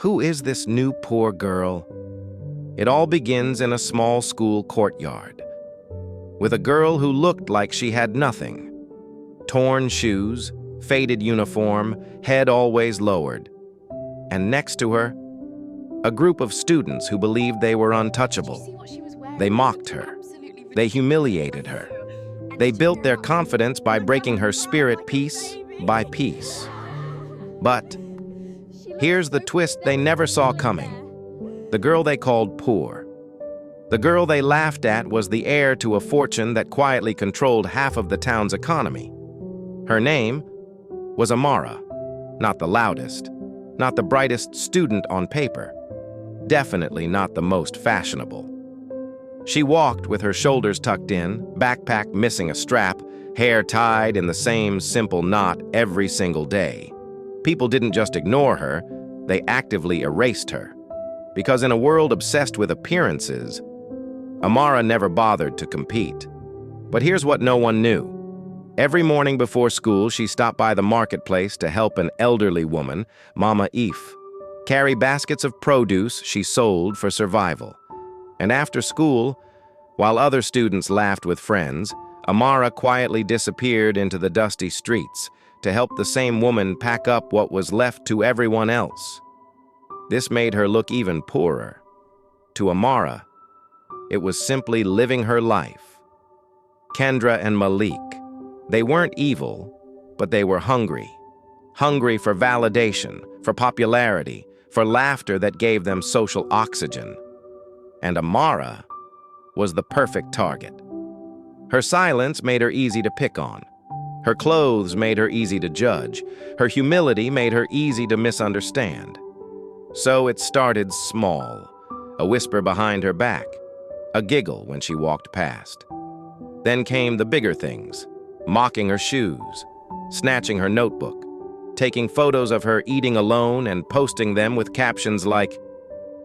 Who is this new poor girl? It all begins in a small school courtyard, with a girl who looked like she had nothing. Torn shoes, faded uniform, head always lowered. And next to her, a group of students who believed they were untouchable. They mocked her. They humiliated her. They built their confidence by breaking her spirit piece by piece. But here's the twist they never saw coming. The girl they called poor. The girl they laughed at was the heir to a fortune that quietly controlled half of the town's economy. Her name was Amara, not the loudest, not the brightest student on paper, definitely not the most fashionable. She walked with her shoulders tucked in, backpack missing a strap, hair tied in the same simple knot every single day. People didn't just ignore her, they actively erased her. Because in a world obsessed with appearances, Amara never bothered to compete. But here's what no one knew. Every morning before school, she stopped by the marketplace to help an elderly woman, Mama Eve, carry baskets of produce she sold for survival. And after school, while other students laughed with friends, Amara quietly disappeared into the dusty streets to help the same woman pack up what was left to everyone else. This made her look even poorer. To Amara, it was simply living her life. Kendra and Malik, they weren't evil, but they were hungry. Hungry for validation, for popularity, for laughter that gave them social oxygen. And Amara was the perfect target. Her silence made her easy to pick on. Her clothes made her easy to judge. Her humility made her easy to misunderstand. So it started small, a whisper behind her back, a giggle when she walked past. Then came the bigger things, mocking her shoes, snatching her notebook, taking photos of her eating alone and posting them with captions like,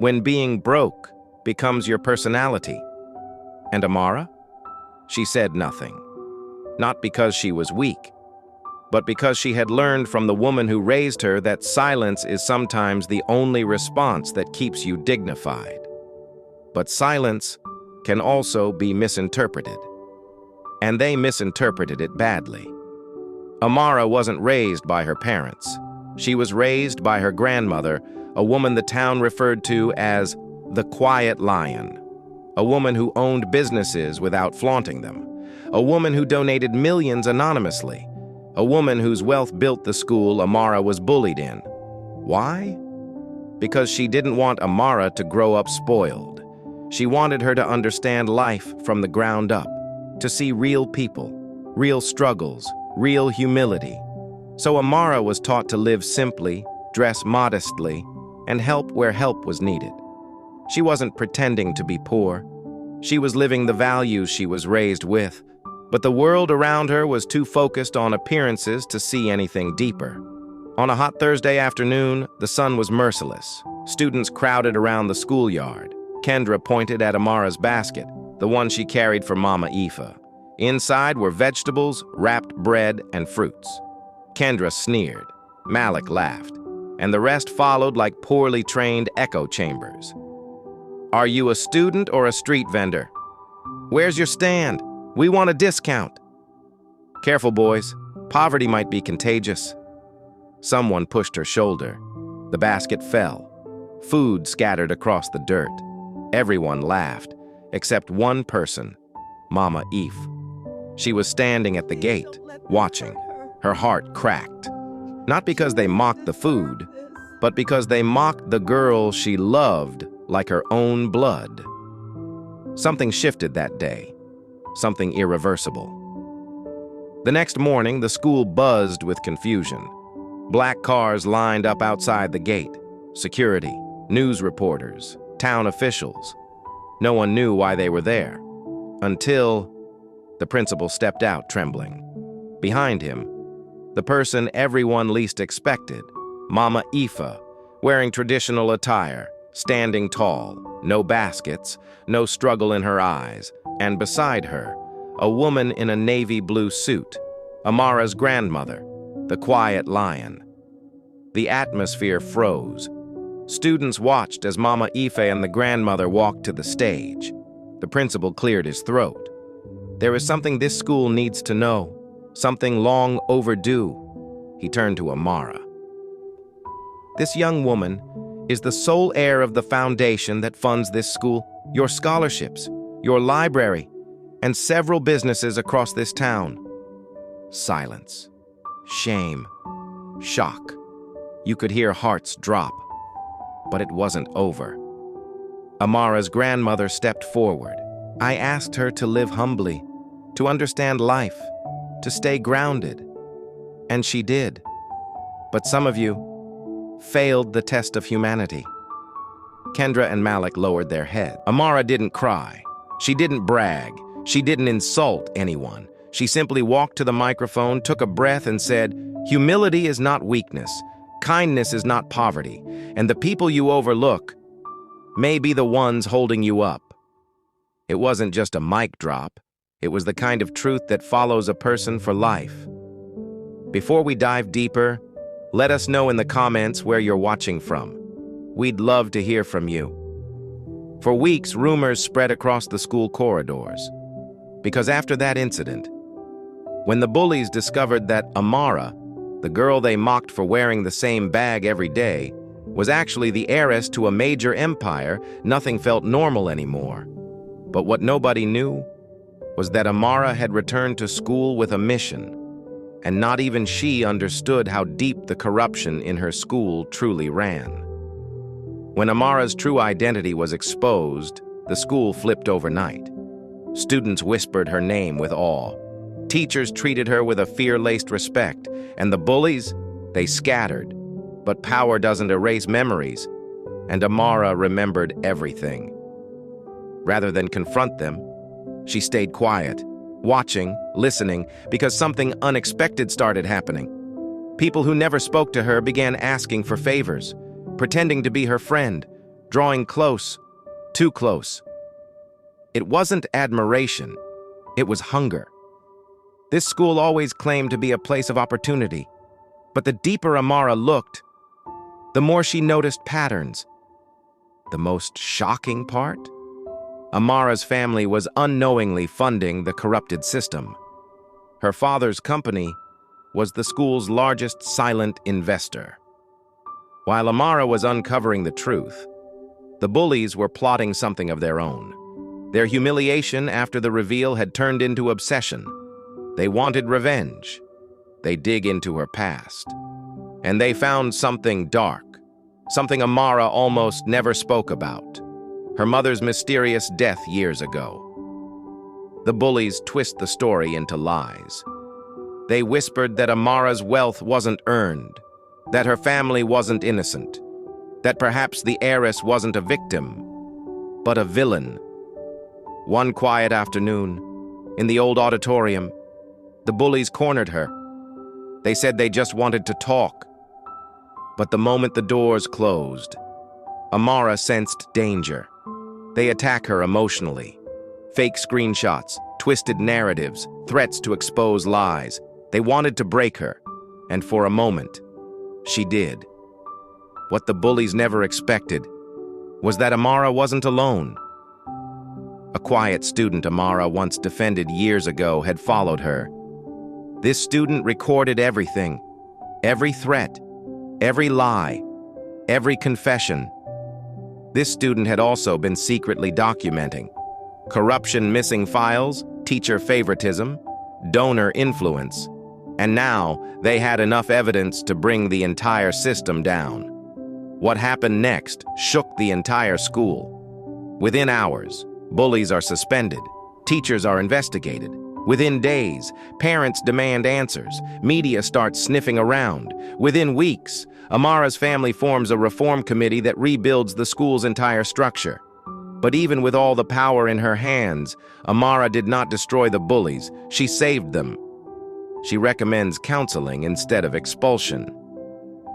"When being broke becomes your personality." And Amara? She said nothing. Not because she was weak, but because she had learned from the woman who raised her that silence is sometimes the only response that keeps you dignified. But silence can also be misinterpreted. And they misinterpreted it badly. Amara wasn't raised by her parents. She was raised by her grandmother, a woman the town referred to as the quiet lion. A woman who owned businesses without flaunting them. A woman who donated millions anonymously. A woman whose wealth built the school Amara was bullied in. Why? Because she didn't want Amara to grow up spoiled. She wanted her to understand life from the ground up, to see real people, real struggles, real humility. So Amara was taught to live simply, dress modestly, and help where help was needed. She wasn't pretending to be poor. She was living the values she was raised with, but the world around her was too focused on appearances to see anything deeper. On a hot Thursday afternoon, the sun was merciless. Students crowded around the schoolyard. Kendra pointed at Amara's basket, the one she carried for Mama Aoife. Inside were vegetables, wrapped bread, and fruits. Kendra sneered. Malik laughed, and the rest followed like poorly trained echo chambers. "Are you a student or a street vendor? Where's your stand? We want a discount." "Careful, boys. Poverty might be contagious." Someone pushed her shoulder. The basket fell. Food scattered across the dirt. Everyone laughed, except one person, Mama Eve. She was standing at the gate, watching. Her heart cracked. Not because they mocked the food, but because they mocked the girl she loved like her own blood. Something shifted that day, something irreversible. The next morning, the school buzzed with confusion. Black cars lined up outside the gate. Security, news reporters, town officials. No one knew why they were there, until the principal stepped out trembling. Behind him, the person everyone least expected, Mama Aoife, wearing traditional attire, standing tall, no baskets, no struggle in her eyes, and beside her, a woman in a navy blue suit, Amara's grandmother, the quiet lion. The atmosphere froze. Students watched as Mama Ife and the grandmother walked to the stage. The principal cleared his throat. There is something this school needs to know, something long overdue. He turned to Amara. This young woman is the sole heir of the foundation that funds this school, your scholarships, your library, and several businesses across this town. Silence. Shame. Shock. You could hear hearts drop. But it wasn't over. Amara's grandmother stepped forward. I asked her to live humbly, to understand life, to stay grounded. And she did. But some of you failed the test of humanity. Kendra and Malik lowered their head. Amara didn't cry. She didn't brag. She didn't insult anyone. She simply walked to the microphone, took a breath, and said, "Humility is not weakness. Kindness is not poverty. And the people you overlook may be the ones holding you up." It wasn't just a mic drop. It was the kind of truth that follows a person for life. Before we dive deeper, let us know in the comments where you're watching from. We'd love to hear from you. For weeks, rumors spread across the school corridors. Because after that incident, when the bullies discovered that Amara, the girl they mocked for wearing the same bag every day, was actually the heiress to a major empire, nothing felt normal anymore. But what nobody knew was that Amara had returned to school with a mission, and not even she understood how deep the corruption in her school truly ran. When Amara's true identity was exposed, the school flipped overnight. Students whispered her name with awe. Teachers treated her with a fear-laced respect, and the bullies, they scattered. But power doesn't erase memories, and Amara remembered everything. Rather than confront them, she stayed quiet, watching, listening, because something unexpected started happening. People who never spoke to her began asking for favors, pretending to be her friend, drawing close, too close. It wasn't admiration, it was hunger. This school always claimed to be a place of opportunity, but the deeper Amara looked, the more she noticed patterns. The most shocking part? Amara's family was unknowingly funding the corrupted system. Her father's company was the school's largest silent investor. While Amara was uncovering the truth, the bullies were plotting something of their own. Their humiliation after the reveal had turned into obsession. They wanted revenge. They dig into her past. And they found something dark, something Amara almost never spoke about. Her mother's mysterious death years ago. The bullies twist the story into lies. They whispered that Amara's wealth wasn't earned, that her family wasn't innocent, that perhaps the heiress wasn't a victim, but a villain. One quiet afternoon, in the old auditorium, the bullies cornered her. They said they just wanted to talk. But the moment the doors closed, Amara sensed danger. They attack her emotionally. Fake screenshots, twisted narratives, threats to expose lies. They wanted to break her, and for a moment, she did. What the bullies never expected was that Amara wasn't alone. A quiet student Amara once defended years ago had followed her. This student recorded everything, every threat, every lie, every confession. This student had also been secretly documenting corruption, missing files, teacher favoritism, donor influence, and now they had enough evidence to bring the entire system down. What happened next shook the entire school. Within hours, bullies are suspended, teachers are investigated. Within days, parents demand answers, media starts sniffing around. Within weeks, Amara's family forms a reform committee that rebuilds the school's entire structure. But even with all the power in her hands, Amara did not destroy the bullies, she saved them. She recommends counseling instead of expulsion.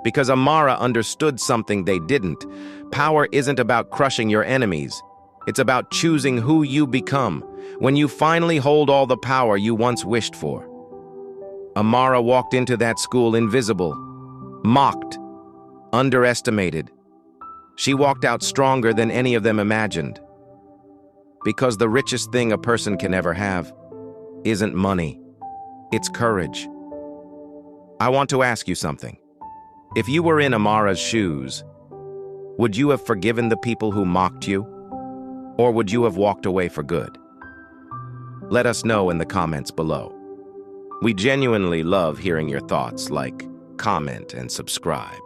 Because Amara understood something they didn't. Power isn't about crushing your enemies. It's about choosing who you become when you finally hold all the power you once wished for. Amara walked into that school invisible, mocked, underestimated. She walked out stronger than any of them imagined. Because the richest thing a person can ever have isn't money, it's courage. I want to ask you something. If you were in Amara's shoes, would you have forgiven the people who mocked you? Or would you have walked away for good? Let us know in the comments below. We genuinely love hearing your thoughts. Like, comment, and subscribe.